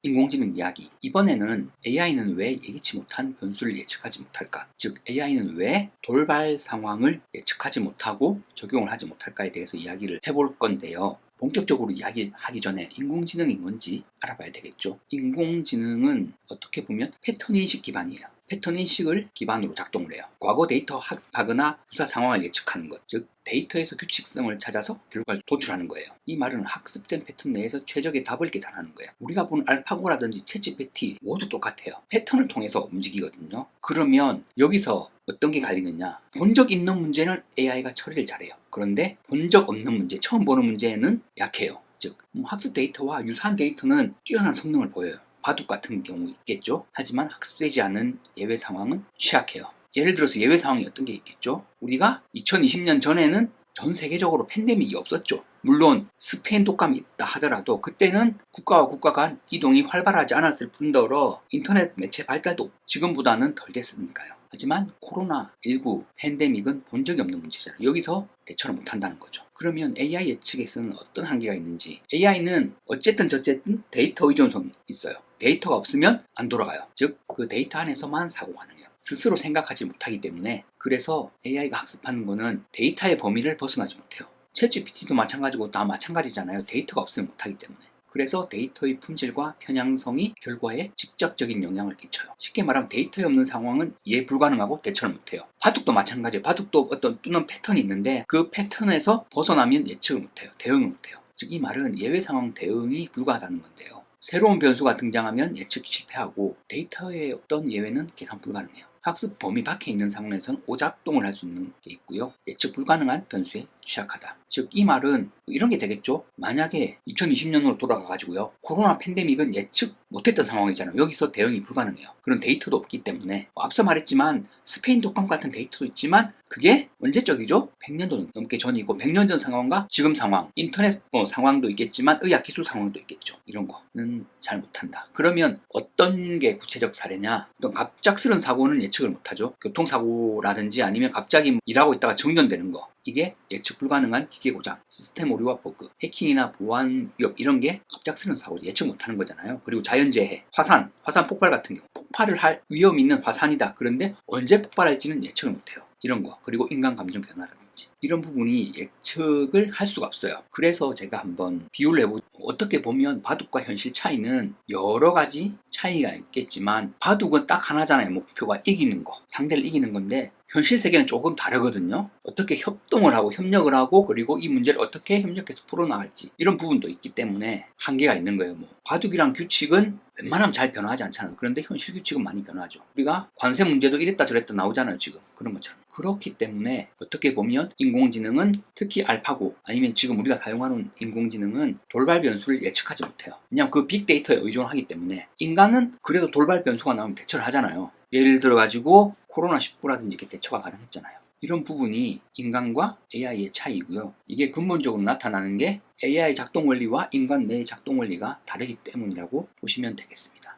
인공지능 이야기. 이번에는 AI는 왜 예기치 못한 변수를 예측하지 못할까? 즉 AI는 왜 돌발 상황을 예측하지 못하고 적용을 하지 못할까에 대해서 이야기를 해볼 건데요. 본격적으로 이야기하기 전에 인공지능이 뭔지 알아봐야 되겠죠. 인공지능은 어떻게 보면 패턴 인식 기반이에요. 패턴 인식을 기반으로 작동을 해요. 과거 데이터 학습하거나 부사 상황을 예측하는 것, 즉 데이터에서 규칙성을 찾아서 결과를 도출하는 거예요. 이 말은 학습된 패턴 내에서 최적의 답을 계산하는 거예요. 우리가 보는 알파고라든지 챗GPT 모두 똑같아요. 패턴을 통해서 움직이거든요. 그러면 여기서 어떤 게 갈리느냐? 본 적 있는 문제는 AI가 처리를 잘해요. 그런데 본 적 없는 문제, 처음 보는 문제는 약해요. 즉 학습 데이터와 유사한 데이터는 뛰어난 성능을 보여요. 바둑 같은 경우 있겠죠. 하지만 학습되지 않은 예외 상황은 취약해요. 예를 들어서 예외 상황이 어떤 게 있겠죠. 우리가 2020년 전에는 전 세계적으로 팬데믹이 없었죠. 물론 스페인 독감이 있다 하더라도 그때는 국가와 국가 간 이동이 활발하지 않았을 뿐더러 인터넷 매체 발달도 지금보다는 덜 됐으니까요. 하지만 코로나19 팬데믹은 본 적이 없는 문제잖아요. 여기서 대처를 못한다는 거죠. 그러면 AI 예측에서는 어떤 한계가 있는지. AI는 어쨌든 저쨌든 데이터 의존성이 있어요. 데이터가 없으면 안 돌아가요. 즉 그 데이터 안에서만 사고 가능해요. 스스로 생각하지 못하기 때문에. 그래서 AI가 학습하는 거는 데이터의 범위를 벗어나지 못해요. 챗GPT도 마찬가지고 다 마찬가지잖아요. 데이터가 없으면 못하기 때문에. 그래서 데이터의 품질과 편향성이 결과에 직접적인 영향을 끼쳐요. 쉽게 말하면 데이터에 없는 상황은 이해 불가능하고 대처를 못해요. 바둑도 마찬가지예요. 바둑도 어떤 뜨는 패턴이 있는데 그 패턴에서 벗어나면 예측을 못해요. 대응을 못해요. 즉 이 말은 예외 상황 대응이 불가하다는 건데요. 새로운 변수가 등장하면 예측 실패하고 데이터의 어떤 예외는 계산 불가능해요. 학습 범위 밖에 있는 상황에서는 오작동을 할 수 있는 게 있고요. 예측 불가능한 변수에 취약하다. 즉 이 말은 이런 게 되겠죠. 만약에 2020년으로 돌아가가지고요. 코로나 팬데믹은 예측 못했던 상황이잖아요. 여기서 대응이 불가능해요. 그런 데이터도 없기 때문에 앞서 말했지만 스페인 독감 같은 데이터도 있지만 그게 언제적이죠? 100년도 넘게 전이고 100년 전 상황과 지금 상황, 인터넷 상황도 있겠지만 의학기술 상황도 있겠죠. 이런 거는 잘 못한다. 그러면 어떤 게 구체적 사례냐? 어떤 갑작스런 사고는 예측을 못하죠. 교통사고라든지 아니면 갑자기 일하고 있다가 정전되는 거. 이게 예측 불가능한 기계 고장, 시스템 오류와 버그, 해킹이나 보안 위협 이런 게 갑작스러운 사고죠. 예측 못하는 거잖아요. 그리고 자연재해, 화산 폭발 같은 경우 폭발을 할 위험이 있는 화산이다. 그런데 언제 폭발할지는 예측을 못해요. 이런 거. 그리고 인간 감정 변화라든지 이런 부분이 예측을 할 수가 없어요. 그래서 제가 한번 비유를 해보죠. 어떻게 보면 바둑과 현실 차이는 여러 가지 차이가 있겠지만 바둑은 딱 하나잖아요. 목표가 이기는 거, 상대를 이기는 건데 현실 세계는 조금 다르거든요. 어떻게 협동을 하고 협력을 하고 그리고 이 문제를 어떻게 협력해서 풀어나갈지 이런 부분도 있기 때문에 한계가 있는 거예요. 바둑이랑 규칙은 웬만하면 잘 변화하지 않잖아요. 그런데 현실 규칙은 많이 변하죠. 우리가 관세 문제도 이랬다 저랬다 나오잖아요. 지금 그런 것처럼. 그렇기 때문에 어떻게 보면 인공지능은 특히 알파고 아니면 지금 우리가 사용하는 인공지능은 돌발 변수를 예측하지 못해요. 왜냐하면 그 빅데이터에 의존하기 때문에 인간은 그래도 돌발 변수가 나오면 대처를 하잖아요. 예를 들어 가지고 코로나19라든지 이렇게 대처가 가능했잖아요. 이런 부분이 인간과 AI의 차이고요. 이게 근본적으로 나타나는 게 AI 작동 원리와 인간 뇌의 작동 원리가 다르기 때문이라고 보시면 되겠습니다.